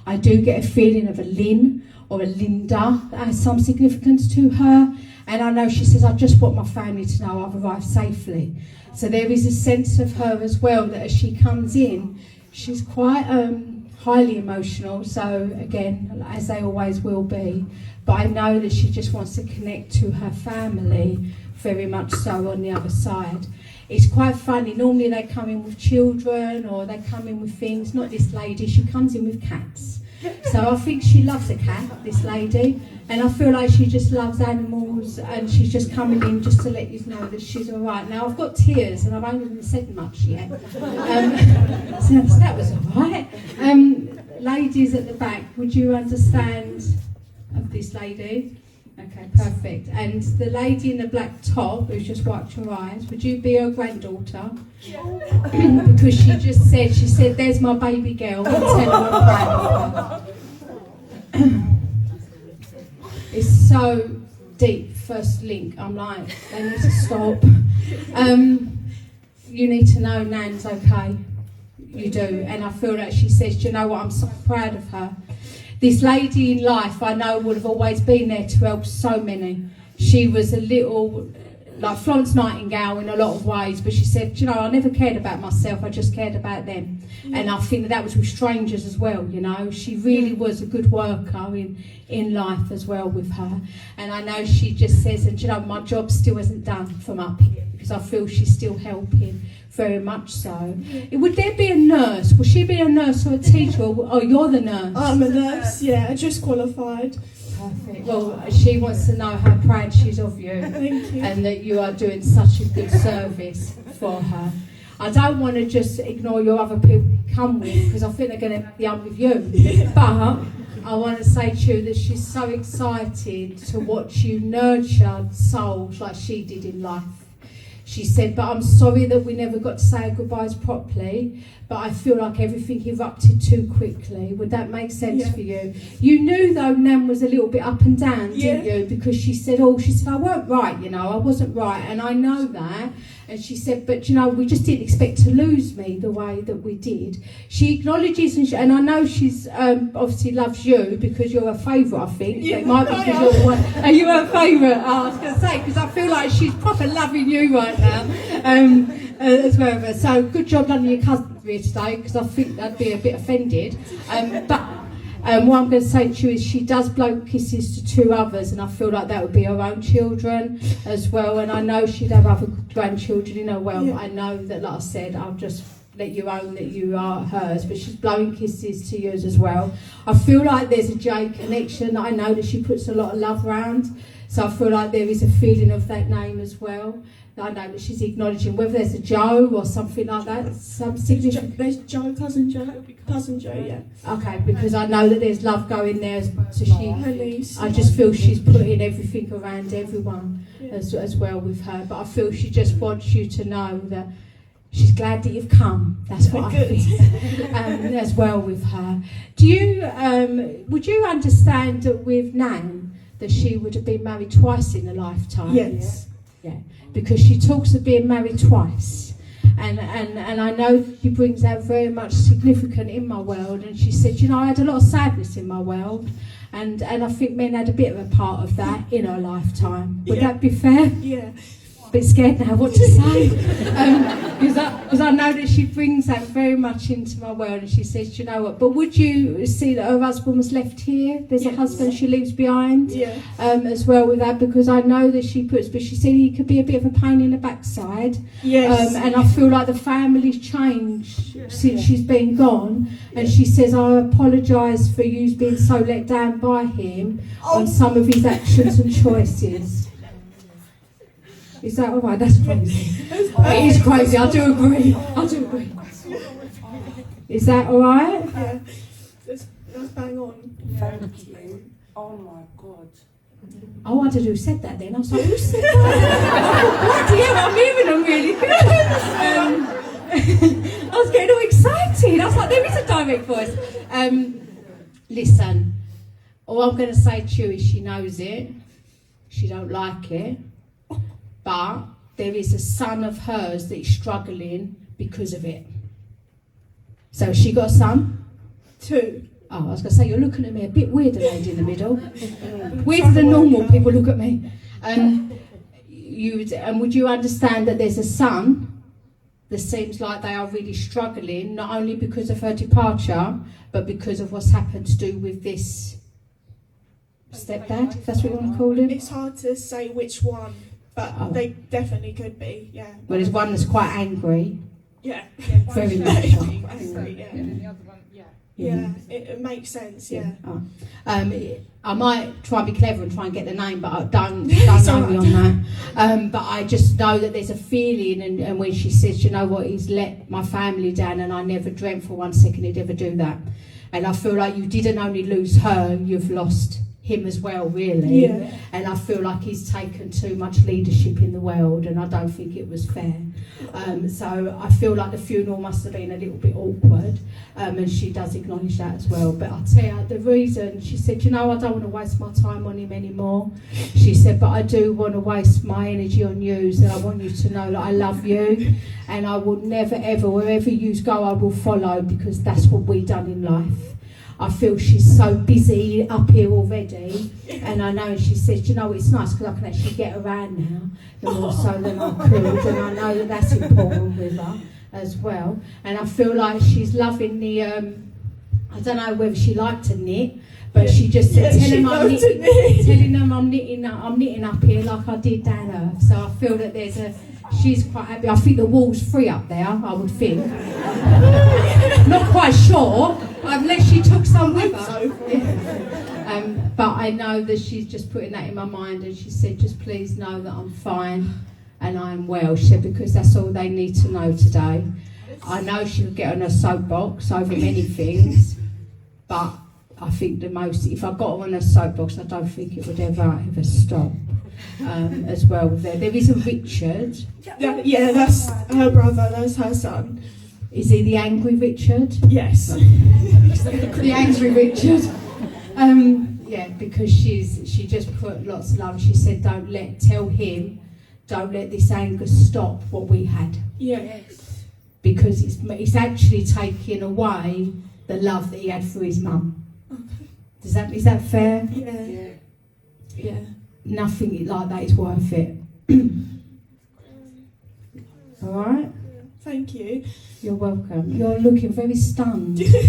I do get a feeling of a Lynn or a Linda that has some significance to her. And I know she says, I just want my family to know I've arrived safely. So there is a sense of her as well, that as she comes in, she's quite highly emotional. So again, as they always will be. But I know that she just wants to connect to her family, very much so on the other side. It's quite funny, normally they come in with children or they come in with things. Not this lady, she comes in with cats. So I think she loves a cat, this lady, and I feel like she just loves animals, and she's just coming in just to let you know that she's all right. Now I've got tears and I've only even said much yet, so that was all right. Ladies at the back, would you understand of this lady? Okay, perfect. And the lady in the black top who's just wiped her eyes, would you be her granddaughter? Because she said, there's my baby girl, and tell her I'm proud of her. It's so deep, first link. I'm like, they need to stop. You need to know Nan's okay. You do. And I feel like she says, do you know what, I'm so proud of her. This lady in life, I know, would have always been there to help so many. She was a little like Florence Nightingale in a lot of ways, but she said, you know, I never cared about myself, I just cared about them. And I think that was with strangers as well, you know. She really was a good worker in life as well with her. And I know she just says, and you know, my job still isn't done from up here, because I feel she's still helping, very much so. Would there be a nurse? Will she be a nurse or a teacher? Or you're the nurse? I'm a nurse, yeah, I just qualified. Perfect. Well, she wants to know how proud she's of you. Thank you. And that you are doing such a good service for her. I don't want to just ignore your other people you come with, because I think they're going to be up with you. But I want to say to you that she's so excited to watch you nurture souls like she did in life. She said, but I'm sorry that we never got to say our goodbyes properly, but I feel like everything erupted too quickly. Would that make sense for you? You knew, though, Nan was a little bit up and down, didn't you? Because she said, I weren't right, you know, I wasn't right, and I know that. And she said, but, you know, we just didn't expect to lose me the way that we did. She acknowledges, and I know she's obviously loves you because you're her favourite, I think. Yeah, it might be because you're the one. Are you her favourite? Oh, I was going to say, because I feel like she's proper loving you right now. As well. So good job done to your cousin here today, because I think they'd be a bit offended. But what I'm going to say to you is she does blow kisses to two others, and I feel like that would be her own children as well. And I know she'd have other grandchildren in her well, but I know that, like I said, I'll just let you own that you are hers, but she's blowing kisses to yours as well. I feel like there's a J connection. I know that she puts a lot of love around, so I feel like there is a feeling of that name as well. I know that she's acknowledging, whether there's a Joe or something like that, some significant. There's Joe, cousin Joe, yeah. Okay, because I know that there's love going there as well. So Her niece. I just feel she's putting everything around everyone as well with her. But I feel she just wants you to know that she's glad that you've come. That's what I think. As well with her. Do you? Would you understand that with Nan that she would have been married twice in a lifetime? Yes. Yeah, because she talks of being married twice, and I know she brings that very much significant in my world. And she said, you know, I had a lot of sadness in my world, and I think men had a bit of a part of that in her lifetime. Would that be fair? Yeah. A bit scared now what to say, because I know that she brings that very much into my world. And she says, you know what, but would you see that her husband was left here? There's a husband she leaves behind, as well with that, because I know that she puts, but she said he could be a bit of a pain in the backside. Yes. And I feel like the family's changed since she's been gone. And she says, I apologise for you being so let down by him on some of his actions and choices. Is that all right? That's crazy. It is crazy. I do agree. Is that all right? Yeah. That's bang on. Thank you. Oh my God. I wondered who said that then. I was like, who said that? Bloody hell, I'm hearing them really good. I was getting all excited. I was like, there is a direct voice. Listen, all I'm going to say to you is she knows it. She don't like it. But there is a son of hers that is struggling because of it. So has she got a son? 2. Oh, I was going to say, you're looking at me a bit weird, the lady in the middle. Weirder than normal people look at me. And would you understand that there's a son that seems like they are really struggling, not only because of her departure, but because of what's happened to do with this stepdad, if that's what you want to call him? It's hard to say which one, but they definitely could be, yeah. Well, there's one that's quite angry. Yeah. Very Yeah, much. quite angry, yeah. And the other one, Yeah, it makes sense, yeah. Oh. I might try and be clever and try and get the name, but I don't know me on that. But I just know that there's a feeling, and when she says, you know what, he's let my family down, and I never dreamt for 1 second he'd ever do that. And I feel like you didn't only lose her, you've lost him as well, really. Yeah. And I feel like he's taken too much leadership in the world, and I don't think it was fair. So I feel like the funeral must have been a little bit awkward, and she does acknowledge that as well. But I'll tell you the reason, she said, you know, I don't want to waste my time on him anymore. She said, but I do want to waste my energy on you, so I want you to know that I love you, and I will never ever, wherever you go, I will follow, because that's what we done in life. I feel she's so busy up here already, and I know she says, you know, it's nice because I can actually get around now, more so than I could, and I know that that's important with her as well. And I feel like she's loving the, I don't know whether she liked to knit, but she just said, telling them I'm knitting up here like I did down Earth. So I feel that she's quite happy. I think the wall's free up there, I would think. Not quite sure, unless she took some with her. But I know that she's just putting that in my mind, and she said, just please know that I'm fine and I'm well. She said, because that's all they need to know today. I know she'll get on her soapbox over many things, but I think if I got her on her soapbox, I don't think it would ever stop. As well, there is a Richard. Yeah, that's her brother, that's her son. Is he the angry Richard? Yes. The angry Richard. Yeah, because she just put lots of love. She said, don't let this anger stop what we had. Yes. Because it's actually taking away the love that he had for his mum. Okay. Is that fair? Yeah. Nothing like that is worth it. All right? Thank you. You're welcome. You're looking very stunned. You're a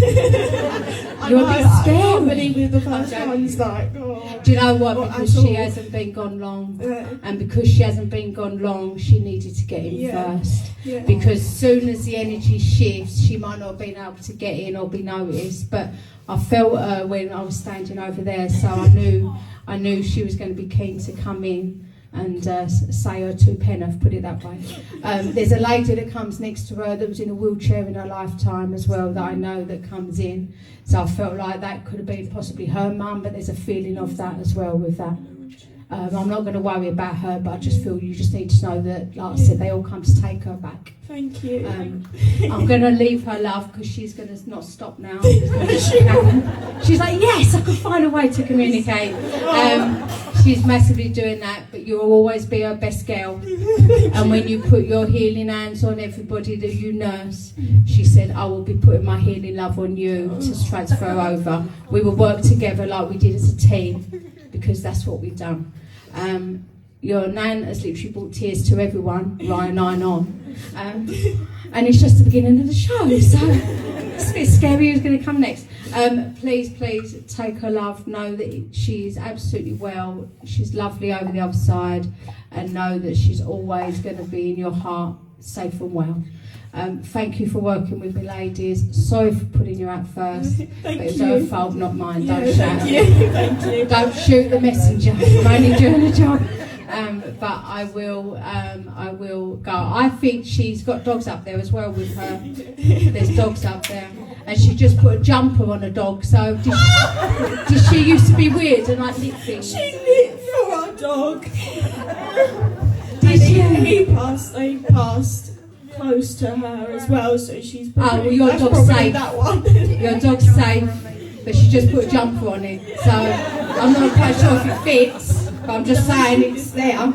bit I scary. can't believe with the first one's like, oh. Do you know what? Because she hasn't been gone long. And because she hasn't been gone long, she needed to get in first. Yeah. Because soon as the energy shifts, she might not have been able to get in or be noticed. But I felt her when I was standing over there, so I knew she was going to be keen to come in and say her two penn'orth, put it that way. There's a lady that comes next to her that was in a wheelchair in her lifetime as well, that I know that comes in. So I felt like that could have been possibly her mum, but there's a feeling of that as well with that. I'm not going to worry about her, but I just feel you just need to know that, like I said, they all come to take her back. Thank you. I'm going to leave her, love, because she's going to not stop now. She's like, yes, I can find a way to communicate. She's massively doing that, but you'll always be her best girl. And when you put your healing hands on everybody that you nurse, she said, I will be putting my healing love on you to transfer over. We will work together like we did as a team, because that's what we've done. Your nan has literally brought tears to everyone, Ryan and I on. And it's just the beginning of the show, so it's a bit scary who's going to come next. Please take her love, know that she is absolutely well, she's lovely over the other side, and know that she's always going to be in your heart, safe and well. Thank you for working with me, ladies. Sorry for putting you out first, but it's her fault, not mine. Don't shout. Thank you. Don't shoot the messenger. I'm only doing a job. But I will go. I think she's got dogs up there as well with her. There's dogs up there, and she just put a jumper on a dog. So did she used to be weird and like knit things? She knit for our dog. Did They passed close to her as well, so she's probably, your that's dog's probably safe. that one. Your dog's safe, but she just put a jumper on it. So I'm not quite sure if it fits, but I'm just saying it's there.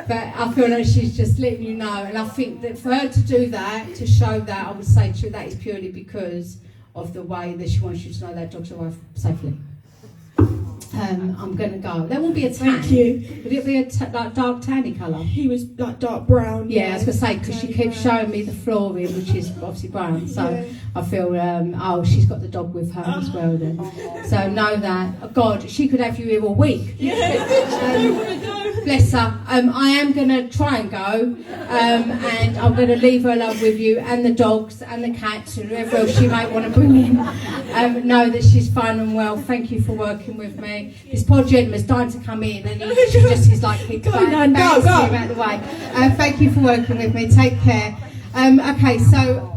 But I feel like she's just letting you know, and I think that for her to do that, to show that, I would say to you that is purely because of the way that she wants you to know that dogs arrive safely. I'm going to go. There will be a tan. Thank you. Would it be a like dark tanny colour? He was like dark brown. Yeah, I was going to say, because she keeps showing me the flooring, which is obviously brown. So Yeah. I feel, she's got the dog with her as well then. So know that. God, she could have you here all week. Bless her. I am going to try and go, and I'm going to leave her alone with you and the dogs and the cats and whoever else she might want to bring in. Know that she's fine and well. Thank you for working with me. This poor gentleman's dying to come in, and she just is like, keep bouncing him out of the way. Thank you for working with me. Take care. Okay, so